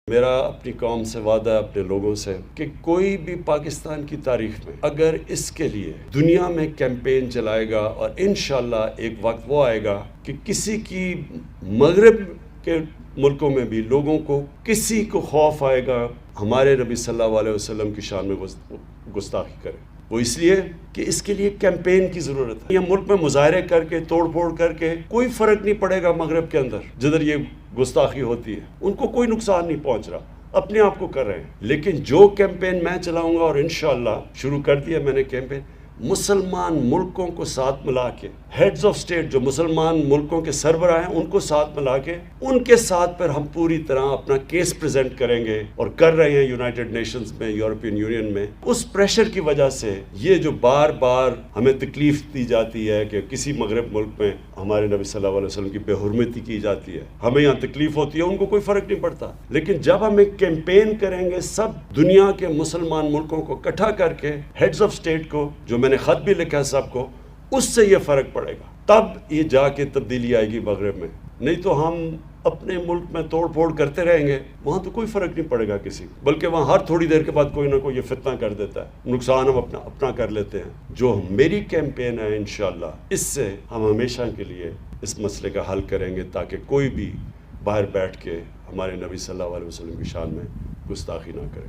میرا اپنی قوم سے وعدہ ہے، اپنے لوگوں سے، کہ کوئی بھی پاکستان کی تاریخ میں اگر اس کے لیے دنیا میں کیمپین چلائے گا، اور انشاءاللہ ایک وقت وہ آئے گا کہ کسی کی مغرب کے ملکوں میں بھی لوگوں کو کسی کو خوف آئے گا ہمارے نبی صلی اللہ علیہ وسلم کی شان میں گستاخی کرے، وہ اس لیے کہ اس کے لیے کیمپین کی ضرورت ہے۔ یہ ملک میں مظاہرے کر کے توڑ پھوڑ کر کے کوئی فرق نہیں پڑے گا مغرب کے اندر جدھر یہ گستاخی ہوتی ہے، ان کو کوئی نقصان نہیں پہنچ رہا، اپنے آپ کو کر رہے ہیں۔ لیکن جو کیمپین میں چلاؤں گا، اور انشاءاللہ شروع کر دیا میں نے کیمپین، مسلمان ملکوں کو ساتھ ملا کے، ہیڈز آف سٹیٹ جو مسلمان ملکوں کے سربراہ ہیں ان کو ساتھ ملا کے، ان کے ساتھ پر ہم پوری طرح اپنا کیس پریزنٹ کریں گے، اور کر رہے ہیں یونائٹڈ نیشنز میں، یورپین یونین میں۔ اس پریشر کی وجہ سے یہ جو بار بار ہمیں تکلیف دی جاتی ہے کہ کسی مغرب ملک میں ہمارے نبی صلی اللہ علیہ وسلم کی بے حرمتی کی جاتی ہے، ہمیں یہاں تکلیف ہوتی ہے، ان کو کوئی فرق نہیں پڑتا۔ لیکن جب ہم ایک کیمپین کریں گے سب دنیا کے مسلمان ملکوں کو اکٹھا کر کے، ہیڈز آف سٹیٹ کو، جو میں نے خط بھی لکھا ہے سب کو، اس سے یہ فرق پڑے گا، تب یہ جا کے تبدیلی آئے گی مغرب میں۔ نہیں تو ہم اپنے ملک میں توڑ پھوڑ کرتے رہیں گے، وہاں تو کوئی فرق نہیں پڑے گا کسی کو، بلکہ وہاں ہر تھوڑی دیر کے بعد کوئی نہ کوئی یہ فتنہ کر دیتا ہے، نقصان ہم اپنا کر لیتے ہیں۔ جو میری کیمپین ہے انشاءاللہ، اس سے ہم ہمیشہ کے لیے اس مسئلے کا حل کریں گے، تاکہ کوئی بھی باہر بیٹھ کے ہمارے نبی صلی اللہ علیہ وسلم کی شان میں گستاخی نہ کرے۔